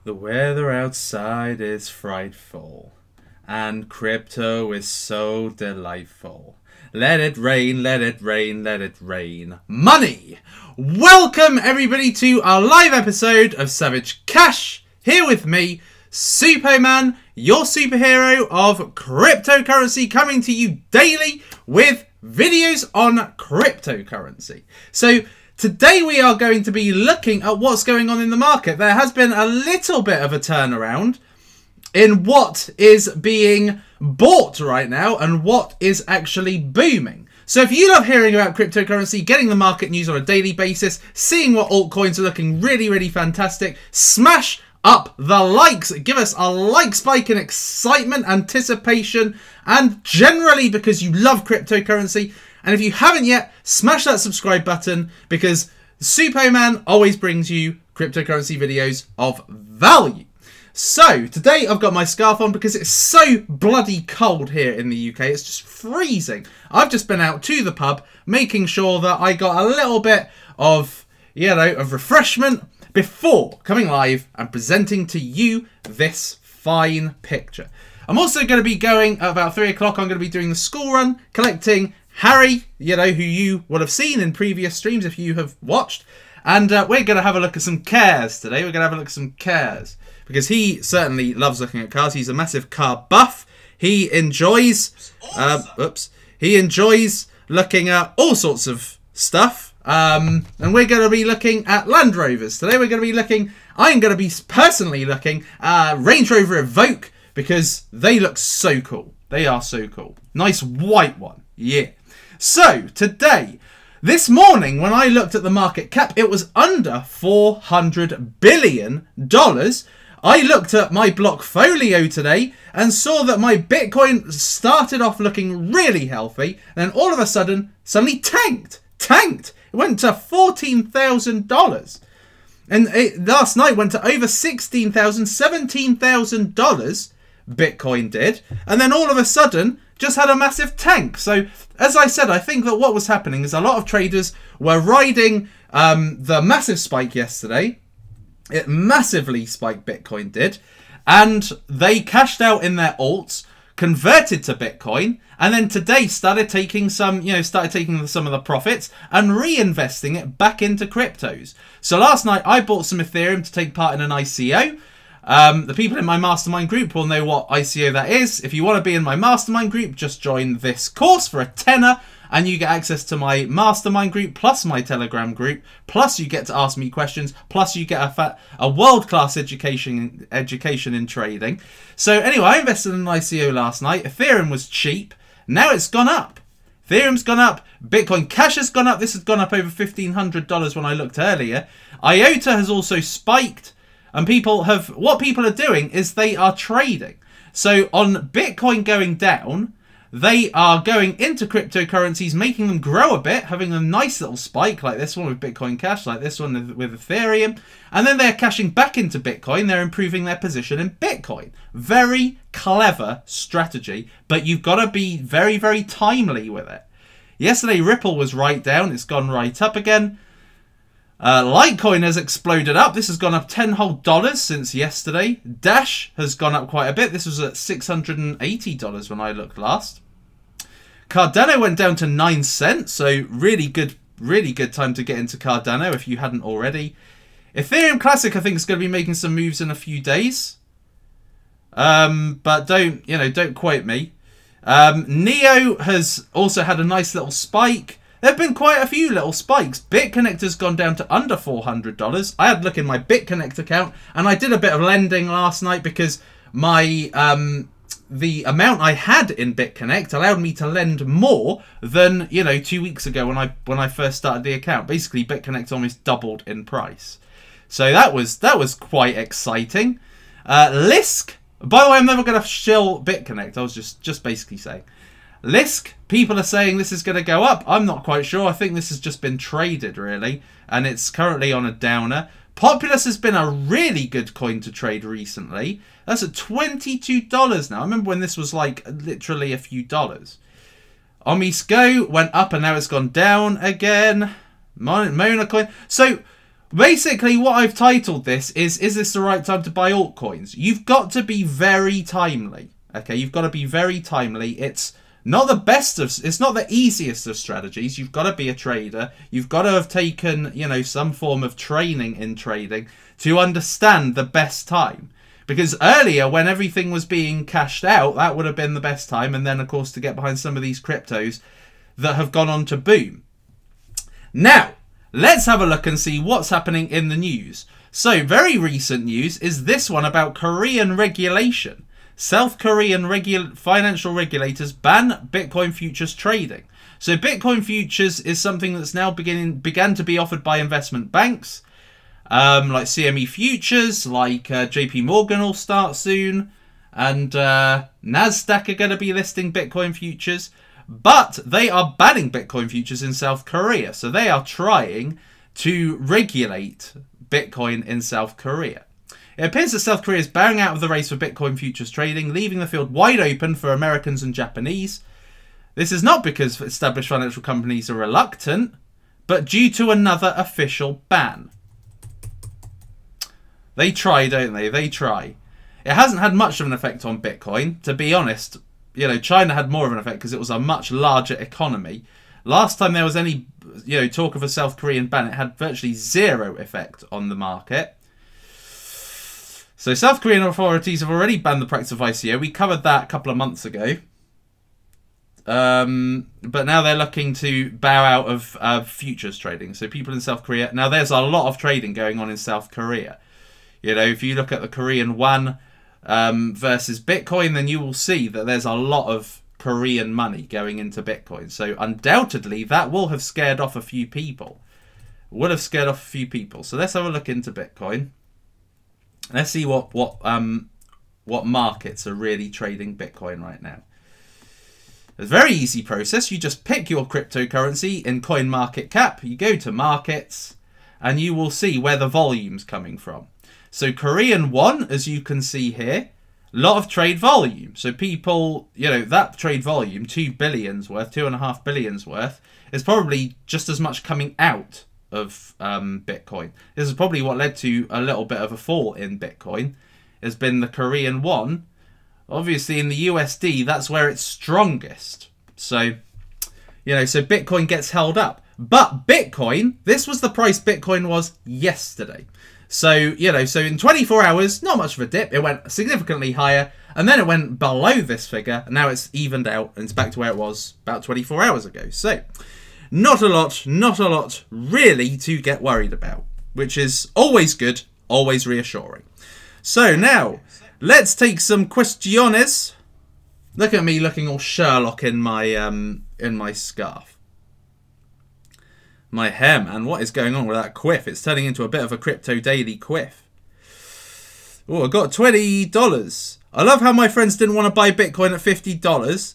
The weather outside is frightful, and crypto is so delightful. Let it rain, let it rain, let it rain. Money! Welcome everybody to our live episode of Savage Cash. Here with me, Suppoman, your superhero of cryptocurrency, coming to you daily with videos on cryptocurrency. So today we are going to be looking at what's going on in the market. There has been a little bit of a turnaround in what is being bought right now and what is actually booming. So if you love hearing about cryptocurrency, getting the market news on a daily basis, seeing what altcoins are looking really fantastic, smash up the likes. Give us a like spike in excitement, anticipation, and generally because you love cryptocurrency. And if you haven't yet, smash that subscribe button because Suppoman always brings you cryptocurrency videos of value. So today I've got my scarf on because it's so bloody cold here in the UK. It's just freezing. I've just been out to the pub making sure that I got a little bit of, of refreshment before coming live and presenting to you this fine picture. I'm also going to be going at about 3 o'clock. I'm going to be doing the school run, collecting Harry, who you would have seen in previous streams if you have watched. And we're going to have a look at some cars today. We're going to have a look at some cars because he certainly loves looking at cars. He's a massive car buff. He enjoys, he enjoys looking at all sorts of stuff. And we're going to be looking at Land Rovers. Today we're going to be looking, I'm going to be personally looking at Range Rover Evoque because they look so cool. They are so cool. Nice white one. Yeah. So today, this morning when I looked at the market cap, it was under $400 billion. I looked at my Blockfolio today and saw that my Bitcoin started off looking really healthy. And then all of a sudden, suddenly tanked. It went to $14,000. And it last night went to over $16,000, $17,000 Bitcoin did. And then all of a sudden just had a massive tank. So as I said, I think that what was happening is a lot of traders were riding the massive spike yesterday. It massively spiked, Bitcoin did. And they cashed out in their alts, converted to Bitcoin, and then today started taking some of the profits and reinvesting it back into cryptos. So last night I bought some Ethereum to take part in an ICO. The people in my mastermind group will know what ICO that is. If you want to be in my mastermind group, just join this course for a tenner and you get access to my mastermind group plus my Telegram group, plus you get to ask me questions, plus you get a world-class education in trading. So anyway, I invested in an ICO last night. Ethereum was cheap. Now it's gone up. Ethereum's gone up. Bitcoin Cash has gone up. This has gone up over $1,500 when I looked earlier. IOTA has also spiked. And what people are doing is they are trading. So on Bitcoin going down, they are going into cryptocurrencies, making them grow a bit, having a nice little spike like this one with Bitcoin Cash, like this one with Ethereum. And then they're cashing back into Bitcoin. They're improving their position in Bitcoin. Very clever strategy, but you've got to be very timely with it. Yesterday, Ripple was right down. It's gone right up again. Litecoin has exploded up. This has gone up $10 whole since yesterday. Dash has gone up quite a bit. This was at $680 when I looked last. Cardano went down to 9 cents. So really good time to get into Cardano if you hadn't already. Ethereum Classic I think is going to be making some moves in a few days. But don't quote me. Neo has also had a nice little spike. There have been quite a few little spikes. BitConnector's gone down to under $400. I had a look in my BitConnect account and I did a bit of lending last night because my the amount I had in BitConnect allowed me to lend more than 2 weeks ago when I first started the account. Basically, BitConnect almost doubled in price. So that was quite exciting. Lisk. By the way, I'm never going to shill BitConnect. I was just basically saying. Lisk, people are saying this is going to go up. I'm not quite sure. I think this has just been traded, really. And it's currently on a downer. Populous has been a really good coin to trade recently. That's at $22 now. I remember when this was like literally a few dollars. Omisco went up and now it's gone down again. Mona coin. So Basically, what I've titled this is this the right time to buy altcoins? You've got to be very timely. Okay, you've got to be very timely. It's not the best of, it's not the easiest of strategies. You've got to be a trader. You've got to have taken, you know, some form of training in trading to understand the best time. Because earlier, when everything was being cashed out, that would have been the best time. And then, of course, to get behind some of these cryptos that have gone on to boom. Now, let's have a look and see what's happening in the news. So, very recent news is this one about Korean regulation. South Korean financial regulators ban Bitcoin futures trading. So, Bitcoin futures is something that's now began to be offered by investment banks. Like CME Futures, like JP Morgan will start soon. And NASDAQ are going to be listing Bitcoin futures. But they are banning Bitcoin futures in South Korea. So they are trying to regulate Bitcoin in South Korea. It appears that South Korea is bowing out of the race for Bitcoin futures trading, leaving the field wide open for Americans and Japanese. This is not because established financial companies are reluctant, but due to another official ban. They try, don't they? They try. It hasn't had much of an effect on Bitcoin. To be honest, you know, China had more of an effect because it was a much larger economy. Last time there was any, you know, talk of a South Korean ban, it had virtually zero effect on the market. So South Korean authorities have already banned the practice of ICO. We covered that a couple of months ago. But now they're looking to bow out of futures trading. So people in South Korea... Now, there's a lot of trading going on in South Korea. You know, if you look at the Korean won versus Bitcoin, then you will see that there's a lot of Korean money going into Bitcoin. So undoubtedly, that will have scared off a few people. Would have scared off a few people. So let's have a look into Bitcoin. Let's see what markets are really trading Bitcoin right now. It's a very easy process. You just pick your cryptocurrency in CoinMarketCap. You go to markets, and you will see where the volume's coming from. So Korean won, as you can see here, a lot of trade volume. So people, you know, that trade volume, 2 billion's worth, 2.5 billion's worth, is probably just as much coming out of Bitcoin. This is probably what led to a little bit of a fall in Bitcoin. Has been the Korean won. Obviously, in the USD, that's where it's strongest. So, you know, so Bitcoin gets held up. But Bitcoin, this was the price Bitcoin was yesterday. So, you know, so in 24 hours, not much of a dip. It went significantly higher. And then it went below this figure. And now it's evened out. And it's back to where it was about 24 hours ago. So, not a lot really to get worried about. Which is always good, always reassuring. So, now, let's take some questiones. Look at me looking all Sherlock in my scarf. My hair, man. What is going on with that quiff? It's turning into a bit of a crypto daily quiff. Oh, I got $20. I love how my friends didn't want to buy Bitcoin at $50.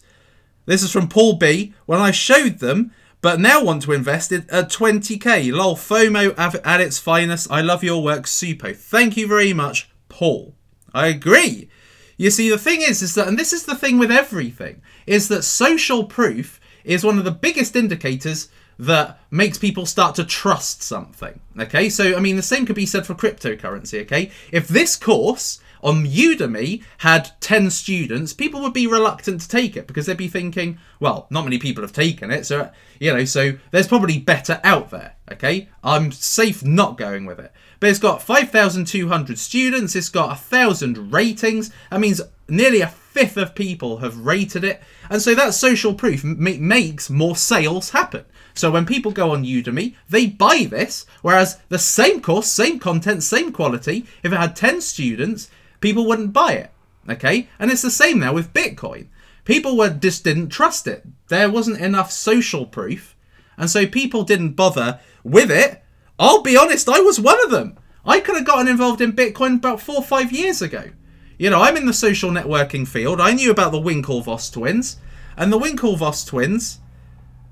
This is from Paul B. When I showed them, but now want to invest it at 20k. Lol, FOMO at its finest. I love your work, Suppo. Thank you very much, Paul. I agree. You see, the thing is that, and this is the thing with everything, is that social proof is one of the biggest indicators that makes people start to trust something. Okay, so I mean, the same could be said for cryptocurrency. Okay, if this course on Udemy had 10 students, people would be reluctant to take it because they'd be thinking, well, not many people have taken it, so, you know, so there's probably better out there. Okay, I'm safe not going with it. But it's got 5,200 students, it's got 1,000 ratings. That means nearly a fifth of people have rated it. And so that social proof makes more sales happen. So when people go on Udemy, they buy this, whereas the same course, same content, same quality, if it had 10 students, people wouldn't buy it. Okay? And it's the same now with Bitcoin. People just didn't trust it. There wasn't enough social proof. And so people didn't bother with it. I'll be honest, I was one of them. I could have gotten involved in Bitcoin about 4 or 5 years ago. You know, I'm in the social networking field. I knew about the Winklevoss twins. And the Winklevoss twins...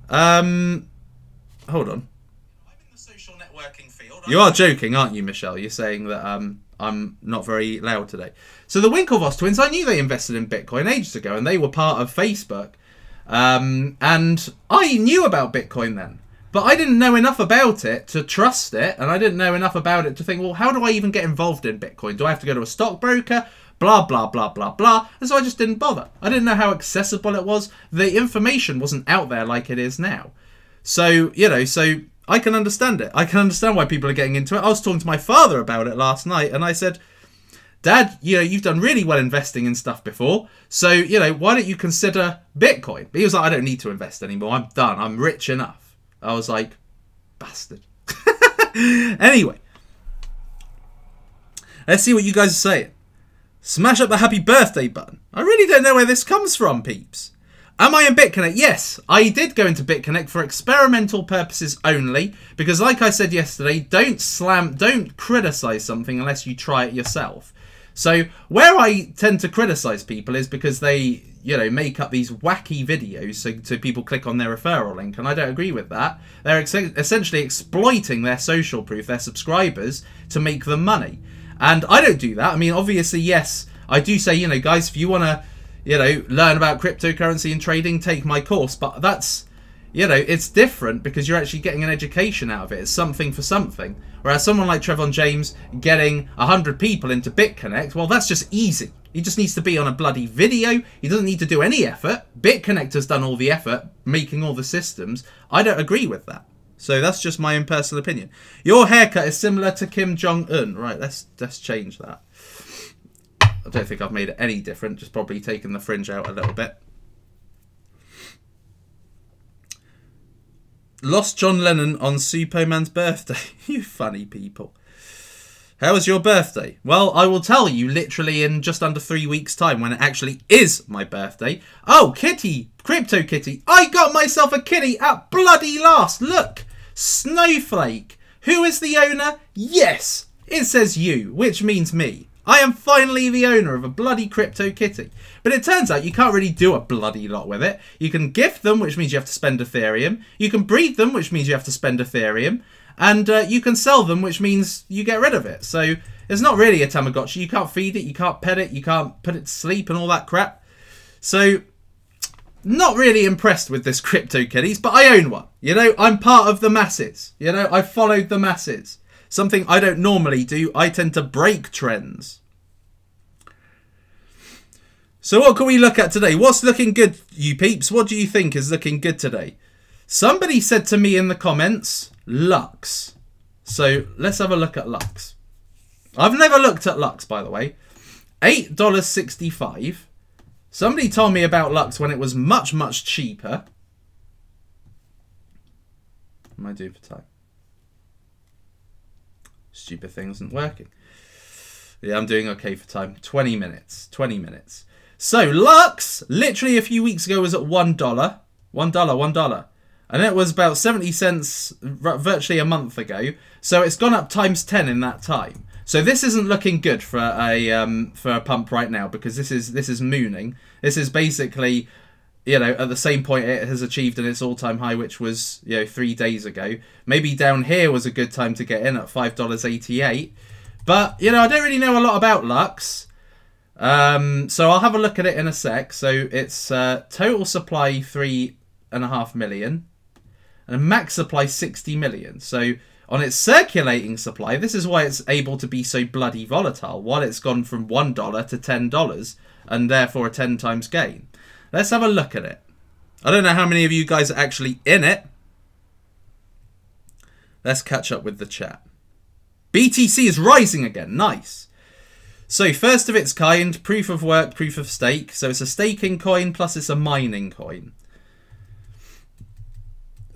hold on. I'm in the social networking field. You are joking, aren't you, Michelle? You're saying that I'm not very loud today. So the Winklevoss twins, I knew they invested in Bitcoin ages ago, and they were part of Facebook. And I knew about Bitcoin then. But I didn't know enough about it to trust it, and I didn't know enough about it to think, well, how do I even get involved in Bitcoin? Do I have to go to a stockbroker? Blah, blah, blah, blah, blah. And so I just didn't bother. I didn't know how accessible it was. The information wasn't out there like it is now. So, you know, so I can understand it. I can understand why people are getting into it. I was talking to my father about it last night, and I said, Dad, you know, you've done really well investing in stuff before. So, you know, why don't you consider Bitcoin? But he was like, I don't need to invest anymore. I'm done. I'm rich enough. I was like, bastard. Anyway, let's see what you guys are saying. Smash up the happy birthday button. I really don't know where this comes from, peeps. Am I in BitConnect? Yes, I did go into BitConnect for experimental purposes only. Because like I said yesterday, don't criticize something unless you try it yourself. So where I tend to criticize people is because they, you know, make up these wacky videos so people click on their referral link, and I don't agree with that. They're essentially exploiting their social proof, their subscribers, to make them money. And I don't do that. I mean, obviously, yes, I do say, you know, guys, if you want to, you know, learn about cryptocurrency and trading, take my course. But that's, you know, it's different because you're actually getting an education out of it. It's something for something. Whereas someone like Trevon James getting 100 people into BitConnect, well, that's just easy. He just needs to be on a bloody video. He doesn't need to do any effort. BitConnect has done all the effort, making all the systems. I don't agree with that. So that's just my own personal opinion. Your haircut is similar to Kim Jong-un. Right, let's change that. I don't think I've made it any different. Just probably taken the fringe out a little bit. Lost John Lennon on Suppoman's birthday. You funny people. How was your birthday? Well, I will tell you literally in just under 3 weeks' time when it actually is my birthday. Oh, kitty! CryptoKitty! I got myself a kitty at bloody last! Look! Snowflake! Who is the owner? Yes! It says you, which means me. I am finally the owner of a bloody CryptoKitty. But it turns out you can't really do a bloody lot with it. You can gift them, which means you have to spend Ethereum. You can breed them, which means you have to spend Ethereum. And you can sell them, which means you get rid of it. So it's not really a Tamagotchi. You can't feed it, you can't pet it, you can't put it to sleep and all that crap. So, not really impressed with this CryptoKitties, but I own one. You know, I'm part of the masses. You know, I followed the masses. Something I don't normally do. I tend to break trends. So what can we look at today? What's looking good, you peeps? What do you think is looking good today? Somebody said to me in the comments, Lux. So let's have a look at Lux. I've never looked at Lux, by the way. $8.65. Somebody told me about Lux when it was much, much cheaper. What am I doing for time? Stupid thing isn't working. Yeah, I'm doing okay for time. 20 minutes. 20 minutes. So, Lux, literally a few weeks ago, was at $1. $1. And it was about 70 cents virtually a month ago. So it's gone up times 10 in that time. So this isn't looking good for a pump right now, because this is mooning. This is basically, you know, at the same point it has achieved in its all-time high, which was, you know, 3 days ago. Maybe down here was a good time to get in at $5.88. But, you know, I don't really know a lot about Lux. So I'll have a look at it in a sec. So it's total supply 3.5 million. And max supply 60 million. So on its circulating supply, this is why it's able to be so bloody volatile. While it's gone from $1 to $10. And therefore a 10 times gain. Let's have a look at it. I don't know how many of you guys are actually in it. Let's catch up with the chat. BTC is rising again. Nice. So first of its kind, proof of work, proof of stake. So it's a staking coin plus it's a mining coin.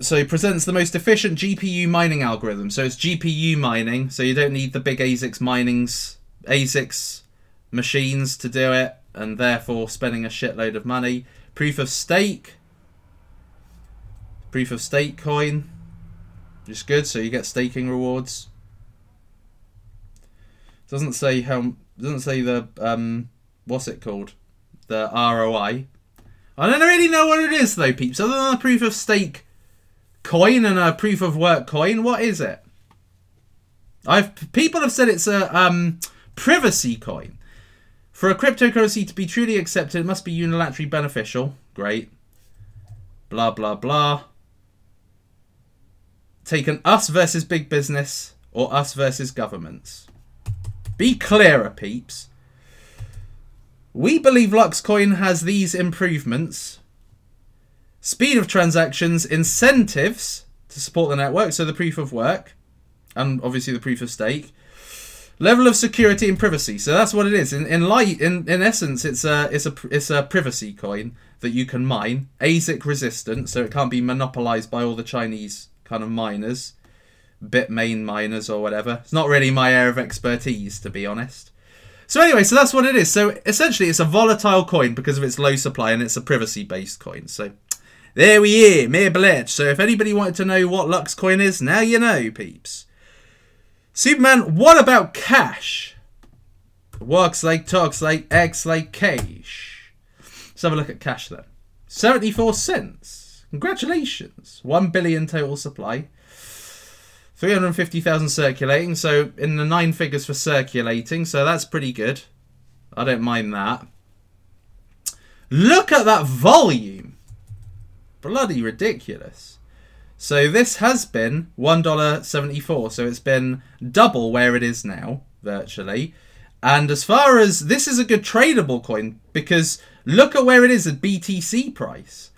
So it presents the most efficient GPU mining algorithm. So it's GPU mining. So you don't need the big ASICs machines to do it. And therefore spending a shitload of money. Proof of stake. Proof of stake coin. Which is good, so you get staking rewards. Doesn't say how, doesn't say the what's it called? The ROI. I don't really know what it is though, peeps. Other than a proof of stake coin and a proof of work coin, what is it? People have said it's a privacy coin. For a cryptocurrency to be truly accepted, it must be unilaterally beneficial. Great. Blah, blah, blah. taken us versus big business or us versus governments. Be clearer, peeps. We believe LuxCoin has these improvements. Speed of transactions, incentives to support the network, so the proof of work, and obviously the proof of stake. Level of security and privacy. So that's what it is. In essence, it's a privacy coin that you can mine. ASIC resistant, so it can't be monopolized by all the Chinese kind of miners, Bitmain miners or whatever. It's not really my area of expertise, to be honest. So anyway, so that's what it is. So essentially, it's a volatile coin because of its low supply, and it's a privacy-based coin. So there we are, mere blitz. So if anybody wanted to know what LuxCoin is, now you know, peeps. Suppoman, what about cash? Works like, talks like, X like cash. Let's have a look at cash then. 74 cents. Congratulations. 1 billion total supply. 350,000 circulating. So in the 9 figures for circulating. So that's pretty good. I don't mind that. Look at that volume. Bloody ridiculous. So this has been $1.74. So it's been double where it is now, virtually. And as far as this is a good tradable coin, because look at where it is at BTC price.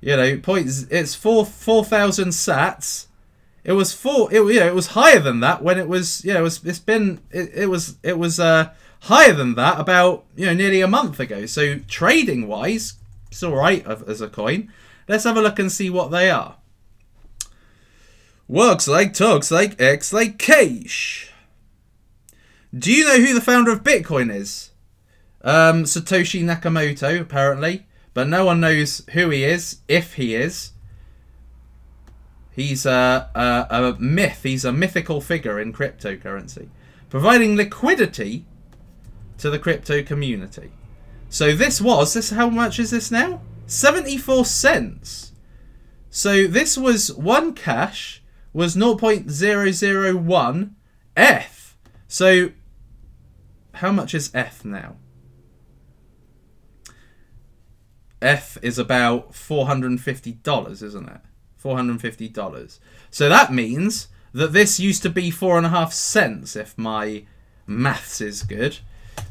You know, it's 4,000 sats. It was it was higher than that when it was, it was higher than that about, nearly a month ago. So trading wise, it's all right as a coin. Let's have a look and see what they are. Works like, talks like, X like cash. Do you know who the founder of Bitcoin is? Satoshi Nakamoto, apparently. But no one knows who he is, if he is. He's a myth. He's a mythical figure in cryptocurrency. Providing liquidity to the crypto community. So how much is this now? 74 cents. So this was 1 cash. Was 0.001 ETH. So how much is ETH now? ETH is about $450, isn't it? $450. So that means that this used to be 4.5 cents, if my maths is good.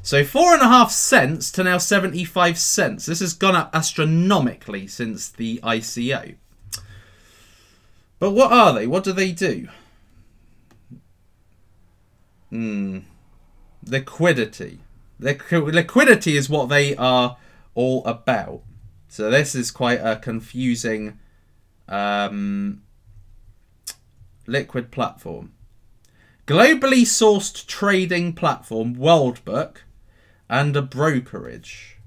So 4.5 cents to now 75 cents. This has gone up astronomically since the ICO. But what are they? What do they do? Liquidity. Liquidity is what they are all about. So this is quite a confusing liquid platform. Globally sourced trading platform, World Book, and a brokerage.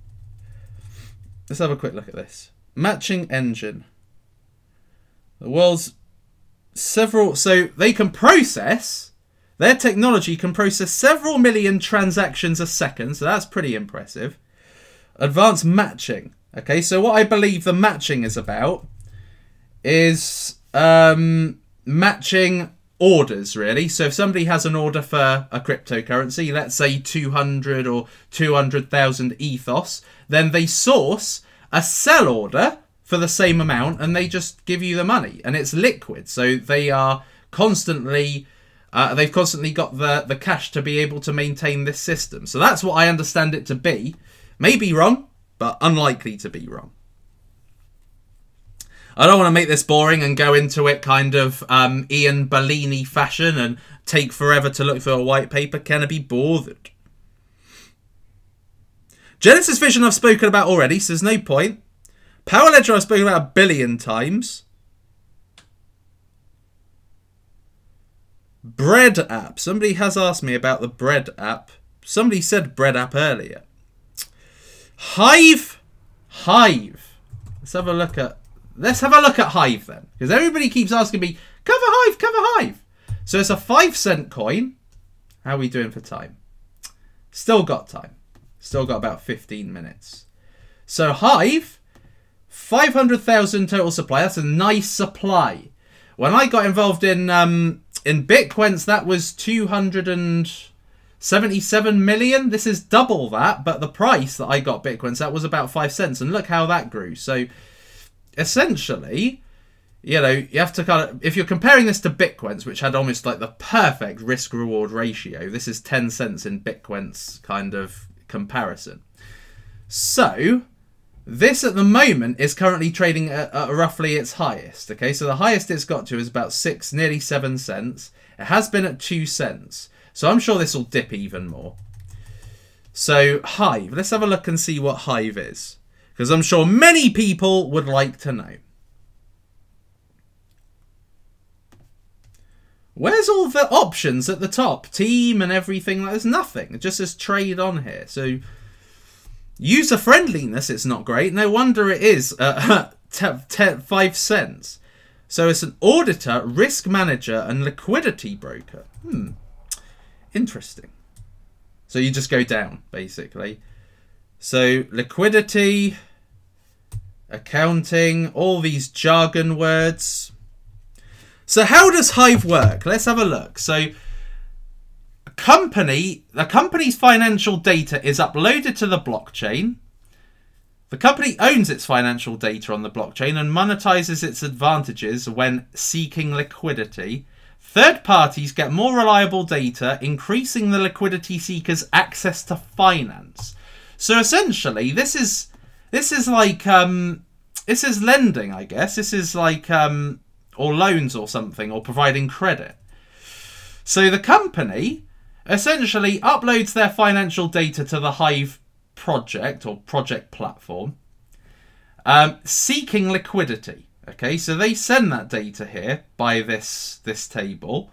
Let's have a quick look at this. Matching engine. The world's so they can process, their technology can process several million transactions a second, so that's pretty impressive. Advanced matching. Okay, so what I believe the matching is about is matching orders, really. So if somebody has an order for a cryptocurrency, let's say 200 or 200,000 ethos, then they source a sell order for the same amount, and they just give you the money, and it's liquid. So they are constantly, they've constantly got the cash to be able to maintain this system. So that's what I understand it to be. Maybe wrong, but unlikely to be wrong. I don't want to make this boring and go into it kind of Ian Bellini fashion and take forever to look through a white paper. Can I be bothered? Genesis Vision I've spoken about already, so there's no point. Power Ledger I've spoken about 1 billion times. Bread app. Somebody has asked me about the Bread app. Somebody said Bread app earlier. Hive. Let's have a look at Hive then, because everybody keeps asking me cover Hive. So it's a 5-cent coin. How are we doing for time? Still got time. Still got about 15 minutes. So Hive. 500,000 total supply. That's a nice supply. When I got involved in Bitcoins, that was 277 million. This is double that, but the price that I got Bitcoins, that was about 5 cents. And look how that grew. So essentially, you know, you have to kind of, if you're comparing this to Bitcoins, which had almost like the perfect risk-reward ratio, this is 10 cents in Bitcoins kind of comparison. So this at the moment is currently trading at roughly its highest. Okay, so the highest it's got to is about 6, nearly 7 cents. It has been at 2 cents. So I'm sure this will dip even more. So Hive, let's have a look and see what Hive is, because I'm sure many people would like to know. Where's all the options at the top? Team and everything. There's nothing. It just says trade on here. So user friendliness, it's not great. No wonder it is 5 cents. So it's an auditor, risk manager, and liquidity broker. Interesting. So you just go down, basically. So liquidity, accounting, all these jargon words. So how does Hive work? Let's have a look. So the company's financial data is uploaded to the blockchain. The company owns its financial data on the blockchain and monetizes its advantages when seeking liquidity. Third parties get more reliable data, increasing the liquidity seekers' access to finance. So essentially, this is like this is lending, I guess. This is like or loans or something, or providing credit. So the company essentially uploads their financial data to the Hive project or project platform, seeking liquidity. Okay, so they send that data here by this table.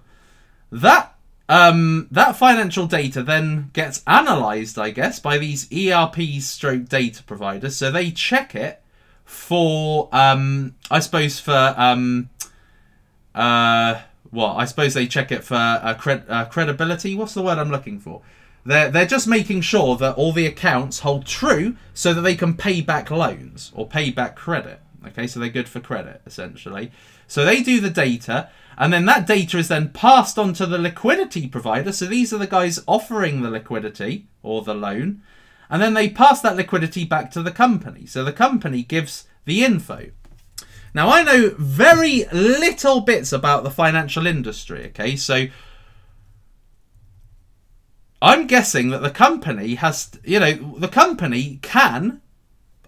That financial data then gets analysed, I guess, by these ERPs stroke data providers. So they check it for, I suppose for, I suppose they check it for credibility. What's the word I'm looking for? They're just making sure that all the accounts hold true so that they can pay back loans or pay back credit. Okay, so they're good for credit, essentially. So they do the data, and then that data is then passed on to the liquidity provider. So these are the guys offering the liquidity or the loan. And then they pass that liquidity back to the company. So the company gives the info. Now, I know very little bits about the financial industry, okay? So I'm guessing that the company has, you know, the company can,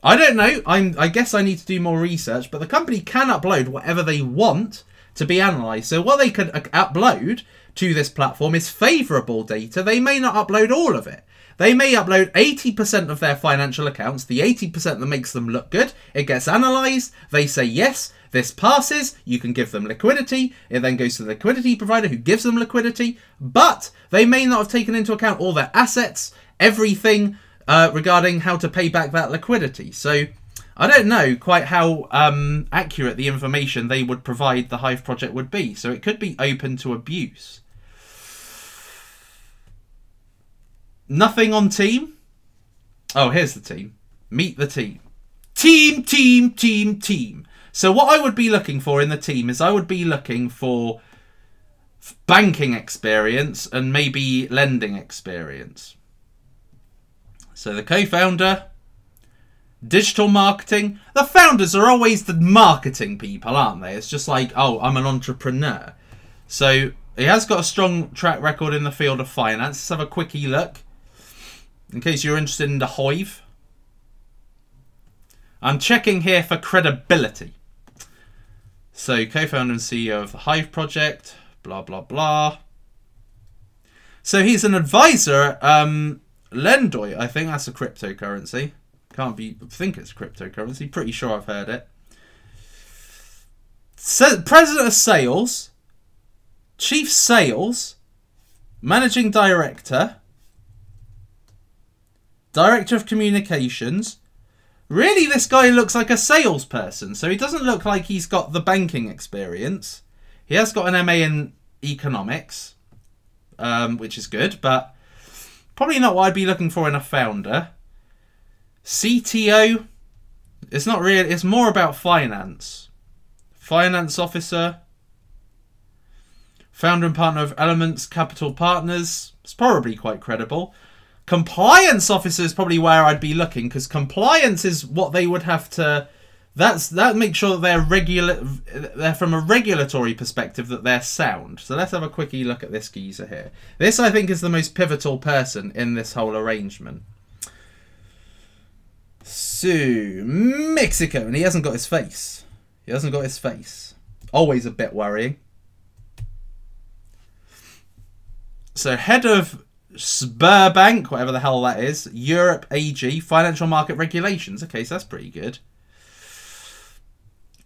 I don't know, I guess I need to do more research, but the company can upload whatever they want to be analysed. So what they could upload to this platform is favourable data. They may not upload all of it. They may upload 80% of their financial accounts, the 80% that makes them look good. It gets analysed. They say, yes, this passes. You can give them liquidity. It then goes to the liquidity provider who gives them liquidity. But they may not have taken into account all their assets, everything regarding how to pay back that liquidity. So I don't know quite how accurate the information they would provide the Hive project would be. So it could be open to abuse. Nothing on team. Oh, here's the team. Meet the team. Team, team, team, team. So what I would be looking for in the team is I would be looking for banking experience and maybe lending experience. So the co-founder, digital marketing. The founders are always the marketing people, aren't they? It's just like, oh, I'm an entrepreneur. So he has got a strong track record in the field of finance. Let's have a quickie look. In case you're interested in the Hive. I'm checking here for credibility. So, co-founder and CEO of the Hive project. Blah, blah, blah. So, he's an advisor at Lendoy. I think that's a cryptocurrency. Can't be... I think it's cryptocurrency. Pretty sure I've heard it. So, president of sales. Chief sales. Managing director. Director of communications. Really, this guy looks like a salesperson. So he doesn't look like he's got the banking experience. He has got an MA in economics, which is good, but probably not what I'd be looking for in a founder. CTO. It's not really. It's more about finance. Finance officer. Founder and partner of Elements Capital Partners. It's probably quite credible. Compliance officer is probably where I'd be looking, because compliance is what they would have to that makes sure that they're from a regulatory perspective, that they're sound. So let's have a quickie look at this geezer here. This, I think, is the most pivotal person in this whole arrangement. So, Mexico, and he hasn't got his face. He hasn't got his face. Always a bit worrying. So, head of Sberbank, whatever the hell that is, Europe AG, Financial Market Regulations. Okay, so that's pretty good.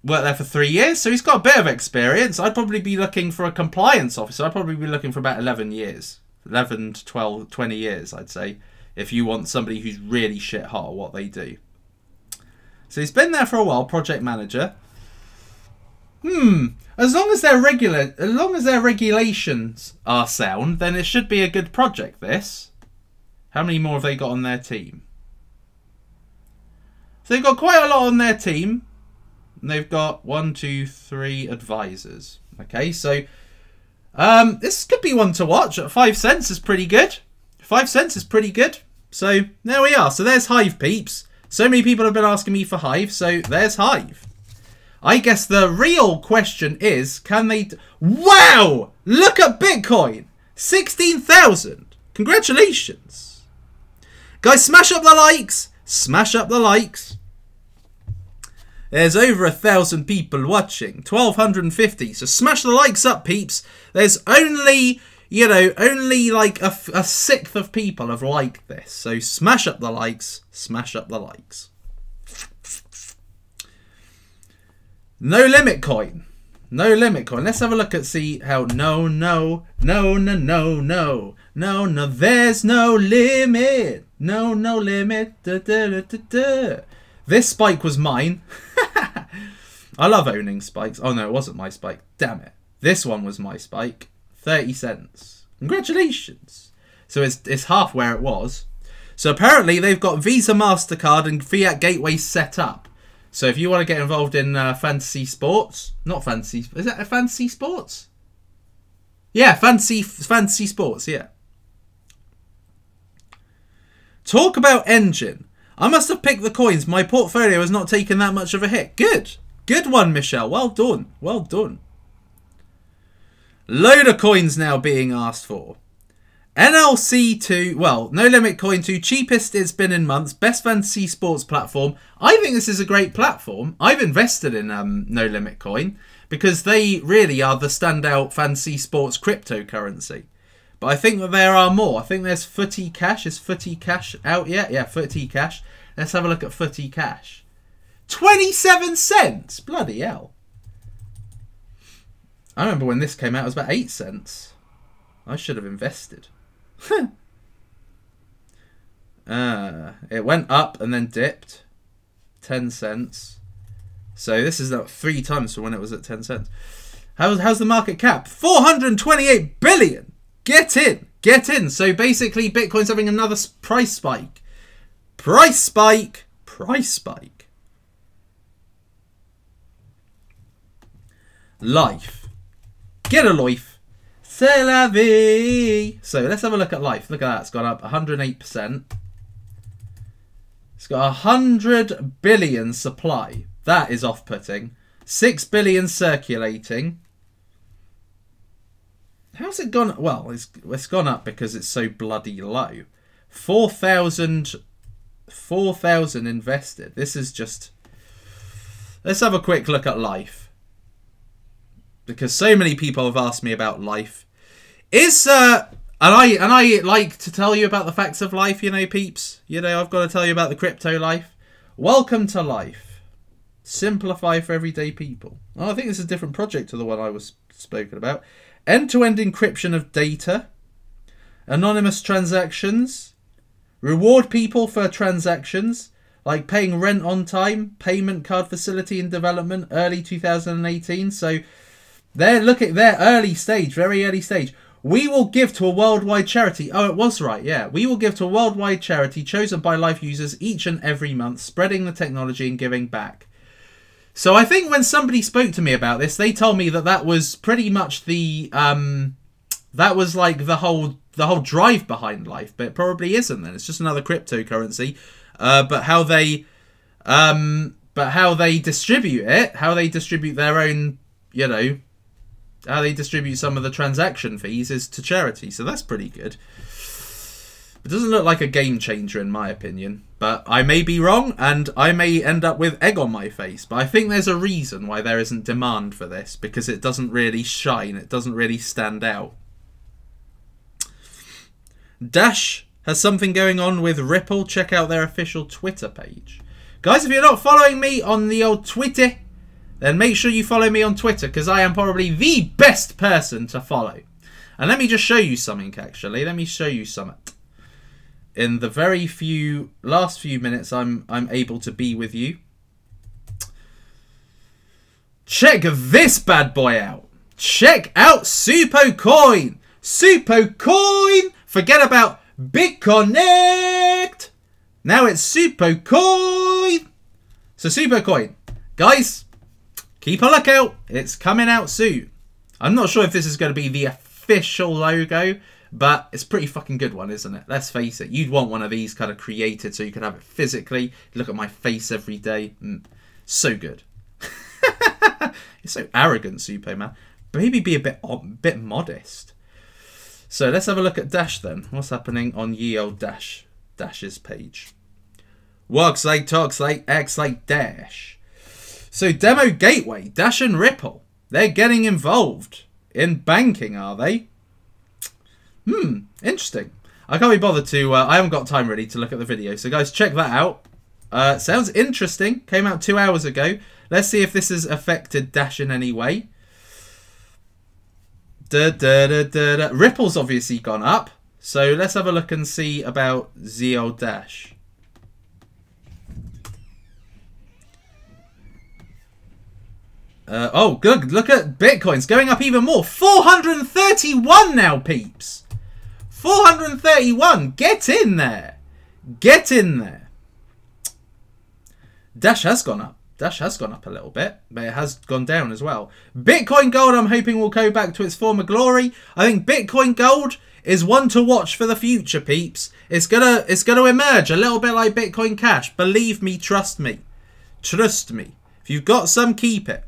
Worked there for 3 years, so he's got a bit of experience. I'd probably be looking for a compliance officer. I'd probably be looking for about 11 years. 11 to 12, 20 years, I'd say, if you want somebody who's really shit hot at what they do. So he's been there for a while, project manager. As long as their regulations are sound, then it should be a good project, this. How many more have they got on their team? So they've got quite a lot on their team. And they've got 1, 2, 3 advisors. Okay, so this could be one to watch. At 5 cents is pretty good. 5 cents is pretty good. So there we are. So there's Hive, peeps. So many people have been asking me for Hive, so there's Hive. I guess the real question is, can they... Wow! Look at Bitcoin! 16,000! Congratulations! Guys, smash up the likes! Smash up the likes! There's over 1,000 people watching. 1,250. So smash the likes up, peeps. There's only, you know, only like a sixth of people have liked this. So smash up the likes. Smash up the likes. No limit coin. No limit coin. Let's have a look at see how no, there's no limit. No limit. Da, da, da, da, da. This spike was mine. I love owning spikes. Oh no, it wasn't my spike. Damn it. This one was my spike. 30 cents. Congratulations. So it's half where it was. So apparently they've got Visa, MasterCard and Fiat Gateway set up. So if you want to get involved in fantasy sports, not fantasy, is that a fantasy sports? Yeah, fantasy sports, yeah. Talk about engine. I must have picked the coins. My portfolio has not taken that much of a hit. Good. Good one, Michelle. Well done. Well done. Load of coins now being asked for. NLC2, well, No Limit Coin 2, cheapest it's been in months, best fantasy sports platform. I think this is a great platform. I've invested in No Limit Coin because they really are the standout fantasy sports cryptocurrency. But I think that there are more. I think there's Footy Cash. Is Footy Cash out yet? Yeah, Footy Cash. Let's have a look at Footy Cash. 27 cents! Bloody hell. I remember when this came out, it was about 8 cents. I should have invested. It went up and then dipped. 10 cents. So this is 3 times from when it was at 10 cents. How's the market cap? 428 billion! Get in! Get in! So basically Bitcoin's having another price spike. Price spike! Price spike. Life. Get a life. C'est la vie. So let's have a look at life. Look at that. It's gone up 108%. It's got 100 billion supply. That is off-putting. 6 billion circulating. How's it gone? Well, it's gone up because it's so bloody low. 4,000 invested. This is just... Let's have a quick look at life. Because so many people have asked me about life. And I like to tell you about the facts of life, you know, peeps. You know, I've got to tell you about the crypto life. Welcome to life. Simplify for everyday people. Oh, I think this is a different project to the one I was spoken about. End-to-end encryption of data. Anonymous transactions. Reward people for transactions. Like paying rent on time. Payment card facility in development. Early 2018. So they're early stage. Very early stage. We will give to a worldwide charity. Oh, it was right, yeah. We will give to a worldwide charity chosen by life users each and every month, spreading the technology and giving back. So I think when somebody spoke to me about this, they told me that that was pretty much the that was like the whole drive behind life, but it probably isn't. Then it's just another cryptocurrency. But how they But how they distribute it, how they distribute their own, you know, how they distribute some of the transaction fees is to charity. So that's pretty good. It doesn't look like a game changer in my opinion. But I may be wrong and I may end up with egg on my face. But I think there's a reason why there isn't demand for this. Because it doesn't really shine. It doesn't really stand out. Dash has something going on with Ripple. Check out their official Twitter page. Guys, if you're not following me on the old Twitter, then make sure you follow me on Twitter, because I am probably the best person to follow. And let me just show you something, actually. Let me show you something. In the very last few minutes I'm able to be with you. Check this bad boy out. Check out Suppoman. Suppoman. Forget about BitConnect. Now it's Suppoman. So Suppoman. Guys, keep a lookout. It's coming out soon. I'm not sure if this is going to be the official logo, but it's a pretty fucking good one, isn't it? Let's face it. You'd want one of these kind of created so you could have it physically. Look at my face every day. So good. You're so arrogant, Suppoman. Maybe be a bit modest. So let's have a look at Dash then. What's happening on ye old Dash's page? Works like, talks like, acts like Dash. So Demo Gateway, Dash and Ripple. They're getting involved in banking, are they? Interesting. I can't be bothered to, I haven't got time really to look at the video. So guys, check that out. Sounds interesting. Came out 2 hours ago. Let's see if this has affected Dash in any way. Ripple's obviously gone up. So let's have a look and see about ZL Dash. Oh, good. Look at Bitcoin's going up even more. 431 now, peeps. 431. Get in there. Get in there. Dash has gone up. Dash has gone up a little bit, but it has gone down as well. Bitcoin Gold, I'm hoping, will go back to its former glory. I think Bitcoin Gold is one to watch for the future, peeps. It's gonna emerge a little bit like Bitcoin Cash. Believe me, trust me. Trust me. If you've got some, keep it.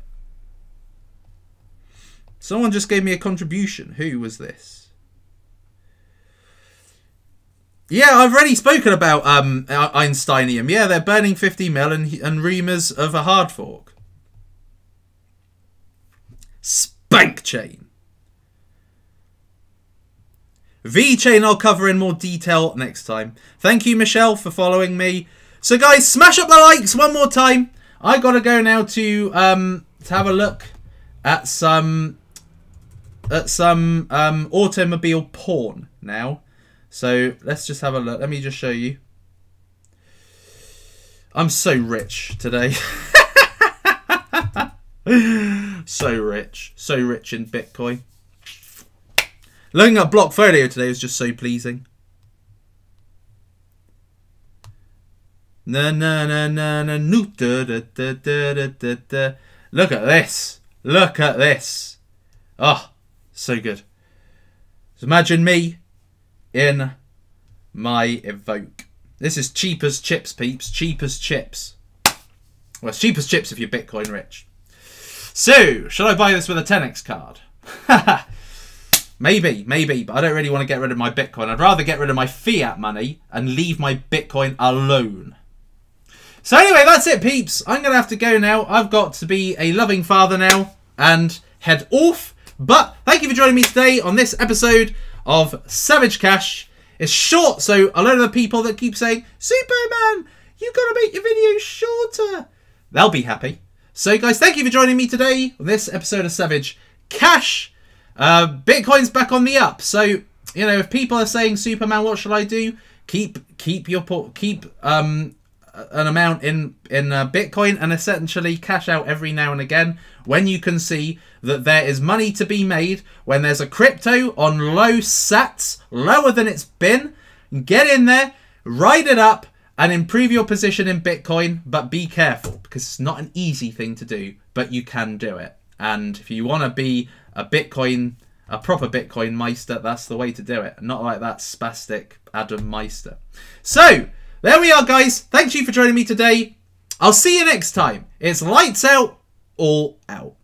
Someone just gave me a contribution. Who was this? Yeah, I've already spoken about Einsteinium. Yeah, they're burning 50 mil and rumours of a hard fork. Spank Chain. V-Chain I'll cover in more detail next time. Thank you, Michelle, for following me. So, guys, smash up the likes one more time. I got to go now to have a look at some automobile porn now. So let's just have a look. Let me just show you. I'm so rich today. So rich. So rich in Bitcoin. Looking at Blockfolio today was just so pleasing. Na na na na na no da da da da da da. Look at this. Look at this. Oh, so good. So imagine me in my Evoke. This is cheap as chips, peeps. Cheap as chips. Well, it's cheap as chips if you're Bitcoin rich. So, should I buy this with a 10x card? Maybe, but I don't really want to get rid of my Bitcoin. I'd rather get rid of my fiat money and leave my Bitcoin alone. So anyway, that's it, peeps. I'm going to have to go now. I've got to be a loving father now and head off. But thank you for joining me today on this episode of Savage Cash. It's short, so a lot of the people that keep saying, Suppoman, you've got to make your videos shorter, they'll be happy. So guys, thank you for joining me today on this episode of Savage Cash. Bitcoin's back on the up, so you know, if people are saying, Suppoman, what should I do? Keep an amount in Bitcoin and essentially cash out every now and again when you can see that there is money to be made, when there's a crypto on low sats, lower than it's been. Get in there, ride it up and improve your position in Bitcoin, but be careful because it's not an easy thing to do, but you can do it. And if you want to be a proper Bitcoin meister, that's the way to do it. Not like that spastic Adam Meister. So there we are, guys. Thank you for joining me today. I'll see you next time. It's lights out, all out.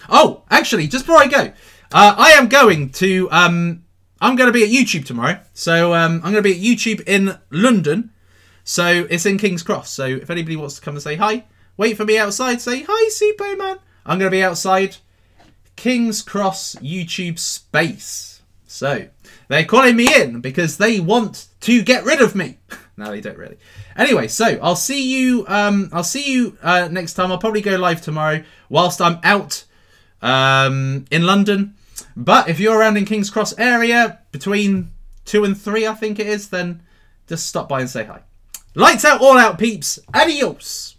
Oh, actually, just before I go, I am going to I'm going to be at YouTube tomorrow. So I'm going to be at YouTube in London. So it's in King's Cross. So if anybody wants to come and say hi, wait for me outside. Say hi, Suppoman. I'm going to be outside King's Cross YouTube space. So they're calling me in because they want to get rid of me. No, they don't really. Anyway, so I'll see you. Next time. I'll probably go live tomorrow whilst I'm out in London. But if you're around in King's Cross area between 2 and 3, I think it is, then just stop by and say hi. Lights out, all out, peeps. Adios.